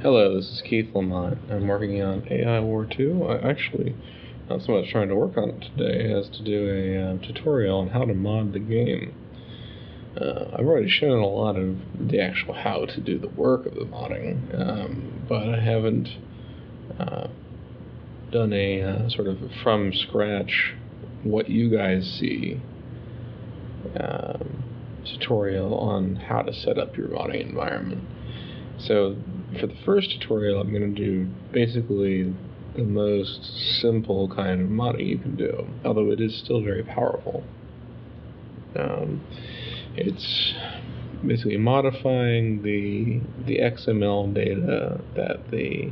Hello, this is Keith Lamont. I'm working on AI War 2. I actually not so much trying to work on it today as to do a tutorial on how to mod the game. I've already shown a lot of the actual how to do the work of the modding, but I haven't done a sort of from scratch what you guys see tutorial on how to set up your modding environment. So for the first tutorial, I'm going to do basically the most simple kind of modding you can do, although it is still very powerful. It's basically modifying the XML data that the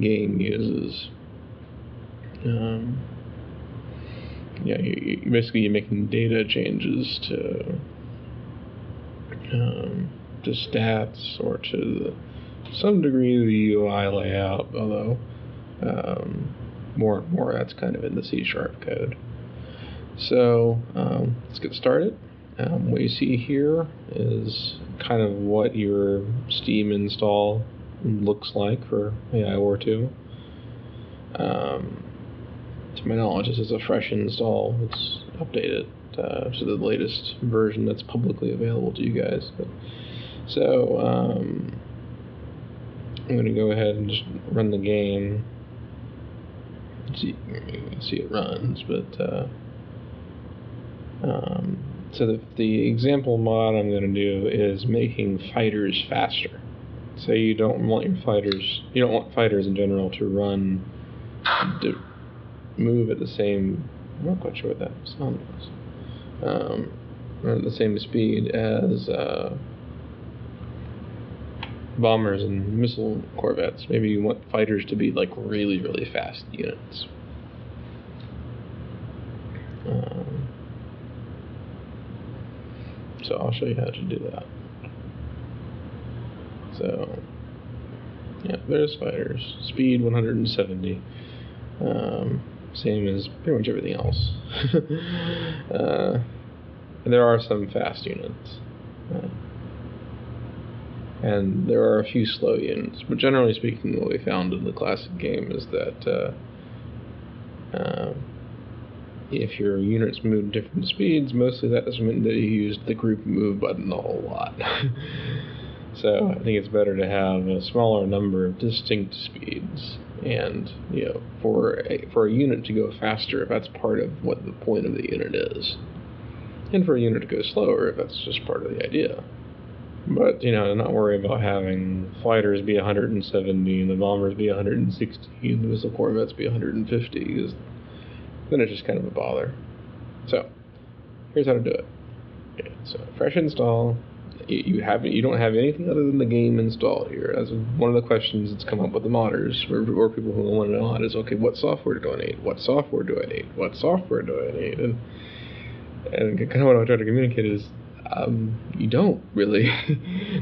game uses. Basically you're making data changes to stats or to some degree the UI layout, although more and more that's kind of in the C# code. So let's get started. What you see here is kind of what your Steam install looks like for AI War 2. To my knowledge, this is a fresh install. It's updated to the latest version that's publicly available to you guys. So I'm going to go ahead and just run the game. You can see it runs, but so the example mod I'm going to do is making fighters faster. Say you don't want fighters in general to run, to move at the same. I'm not quite sure what that sound was. Run at the same speed as bombers and missile corvettes. Maybe you want fighters to be like really, really fast units. So I'll show you how to do that. So yeah, there's fighters. Speed 170. Same as pretty much everything else. There are some fast units. And there are a few slow units, but generally speaking, what we found in the classic game is that if your units move different speeds, mostly that doesn't mean that you used the group move button a whole lot. So I think it's better to have a smaller number of distinct speeds, and for a unit to go faster, if that's part of what the point of the unit is, and for a unit to go slower, if that's just part of the idea. But, not worry about having fighters be 170 and the bombers be 160 and the missile corvettes be 150, because then it's just kind of a bother. So, here's how to do it. Okay, so, fresh install. You don't have anything other than the game installed here. That's one of the questions that's come up with the modders, or people who want to know is, okay, what software do I need? What software do I need? What software do I need? And kind of what I try to communicate is, you don't really,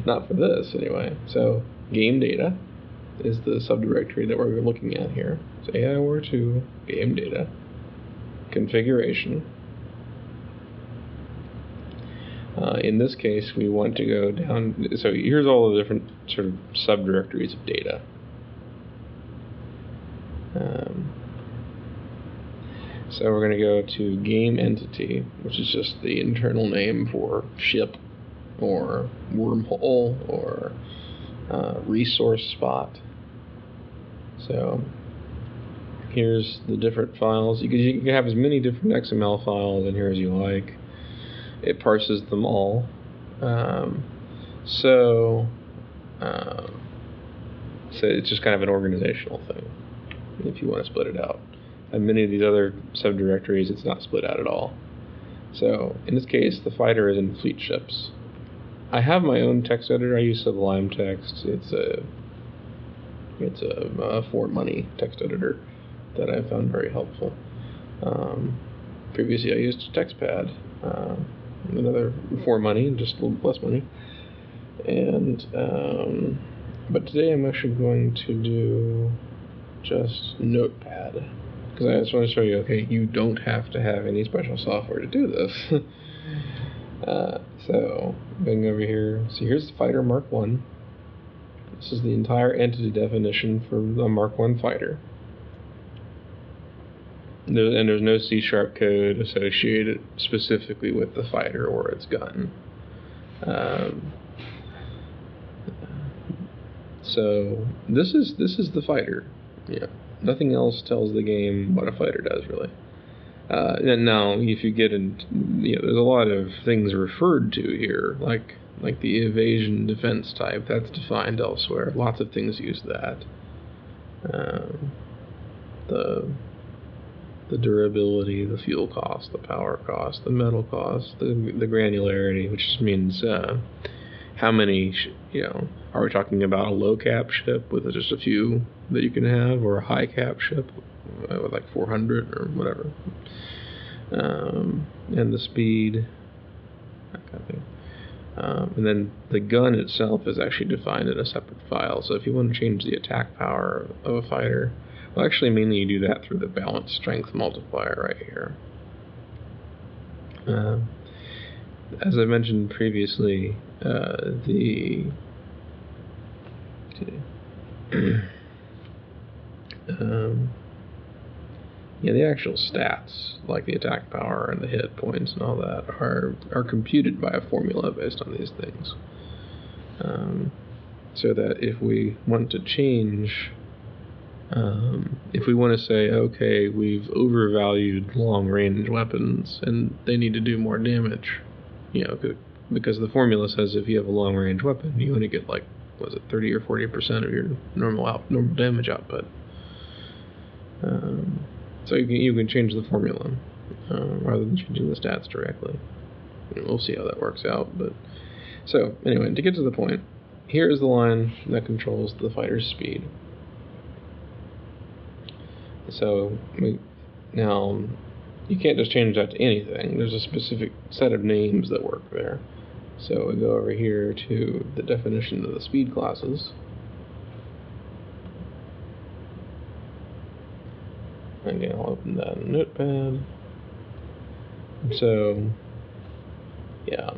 not for this anyway. So game data is the subdirectory that we're looking at here. So AI War 2 game data, configuration. In this case, we want to go down. So here's all the different sort of subdirectories of data. So we're going to go to game entity, which is just the internal name for ship or wormhole or resource spot. So here's the different files. You can have as many different XML files in here as you like. It parses them all. So it's just kind of an organizational thing if you want to split it out. And many of these other subdirectories, it's not split out at all. So in this case, the fighter is in fleet ships. I have my own text editor. I use Sublime Text. It's a for money text editor that I found very helpful. Previously, I used TextPad, another for money, just a little less money. And but today I'm actually going to do just Notepad. Because I just want to show you, okay, you don't have to have any special software to do this. So, going over here, so here's the Fighter Mark 1. This is the entire entity definition for a Mark I fighter. And there's no C# code associated specifically with the fighter or its gun. So this is the fighter. Yeah, nothing else tells the game what a fighter does really. And now, if you get in, there's a lot of things referred to here, like the evasion defense type. That's defined elsewhere. Lots of things use that. The durability, the fuel cost, the power cost, the metal cost, the granularity, which just means how many, are we talking about a low cap ship with just a few that you can have, or a high cap ship with like 400 or whatever, and the speed, that kind of thing. And then the gun itself is actually defined in a separate file. So if you want to change the attack power of a fighter, well, actually mainly you do that through the balance strength multiplier right here. As I mentioned previously, the actual stats, like the attack power and the hit points and all that, are computed by a formula based on these things. So that if we want to change, if we want to say, okay, we've overvalued long-range weapons and they need to do more damage, because the formula says if you have a long-range weapon, you only get 30 or 40% of your normal damage output. So you can change the formula rather than changing the stats directly. We'll see how that works out. But so anyway, to get to the point, here is the line that controls the fighter's speed. So now you can't just change that to anything. There's a specific set of names that work there. So we go over here to the definition of the speed classes. Again, I'll open that in Notepad. So, yeah.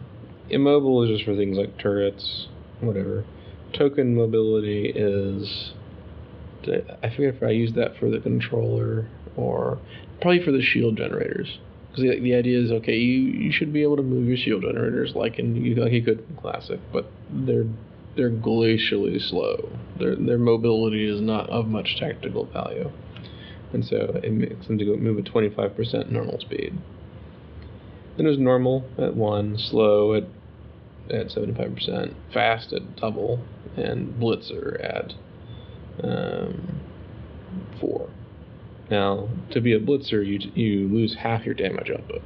Immobile is just for things like turrets, whatever. Token mobility is, I forget if I used that for the controller or probably for the shield generators. Because the idea is, okay, you should be able to move your shield generators like you could in Classic, but they're glacially slow. Their mobility is not of much tactical value. And so it makes them to move at 25% normal speed. Then there's normal at 1, slow at 75%, fast at double, and blitzer at 4. Now, to be a blitzer, you lose half your damage output.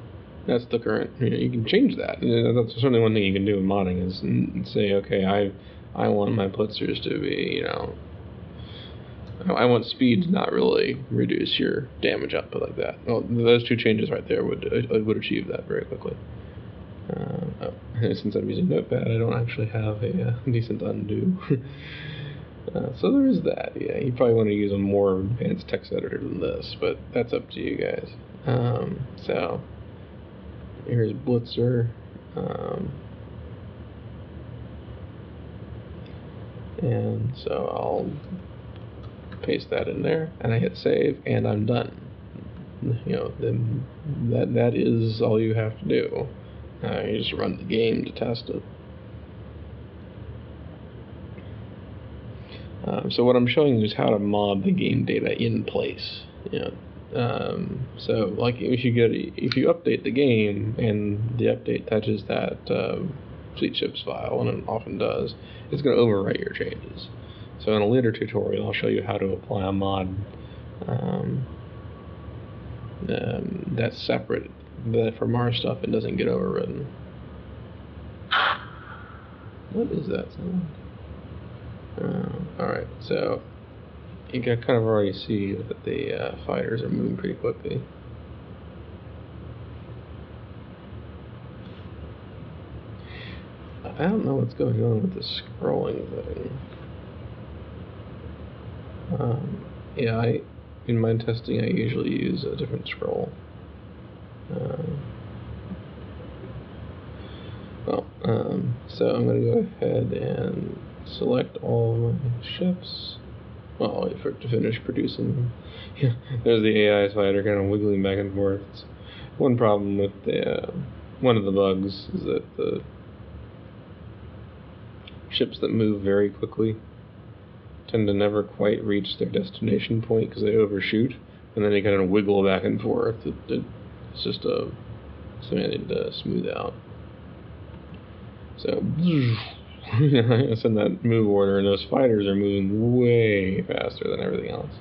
That's the current. You can change that. That's certainly one thing you can do in modding is say, okay, I want my blitzers to be, I want speed to not really reduce your damage output like that. Well, those two changes right there would achieve that very quickly. Since I'm using Notepad, I don't actually have a decent undo. So there is that. Yeah, you probably want to use a more advanced text editor than this, but that's up to you guys. So here's Blitzer. And so I'll paste that in there, and I hit save, and I'm done. Then that is all you have to do. You just run the game to test it. So what I'm showing you is how to mod the game data in place. So like if you update the game and the update touches that fleet ships file, and it often does, it's going to overwrite your changes. So in a later tutorial, I'll show you how to apply a mod that's separate from our stuff and doesn't get overridden. What is that sound? Alright, so you can kind of already see that the fighters are moving pretty quickly. I don't know what's going on with this scrolling thing. In my testing, I usually use a different scroll. So I'm going to go ahead and select all my ships. Well, I'll wait for it to finish producing them. Yeah, there's the AI slider kind of wiggling back and forth. One problem with one of the bugs is that the ships that move very quickly tend to never quite reach their destination point because they overshoot, and then they kind of wiggle back and forth. It's just something I need to smooth out. So, I send that move order, and those fighters are moving way faster than everything else.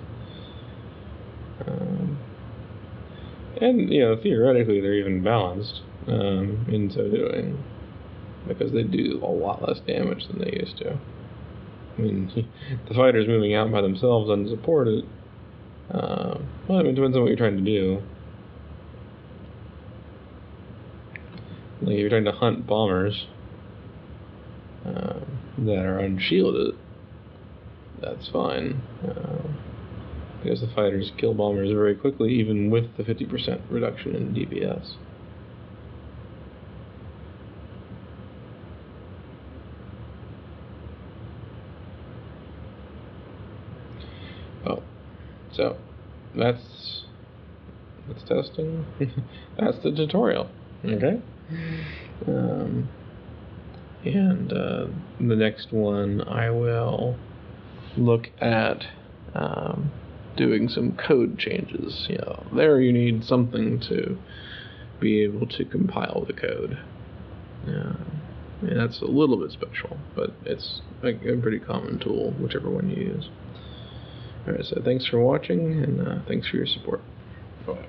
And, theoretically, they're even balanced in so doing, because they do a lot less damage than they used to. I mean, the fighters moving out by themselves unsupported. Well, it depends on what you're trying to do. Like, if you're trying to hunt bombers that are unshielded, that's fine. Because the fighters kill bombers very quickly, even with the 50% reduction in DPS. Oh, so that's testing. That's the tutorial. Okay. And the next one I will look at doing some code changes. There you need something to be able to compile the code. And that's a little bit special, but it's a pretty common tool, whichever one you use. Alright, so thanks for watching, and thanks for your support. Bye.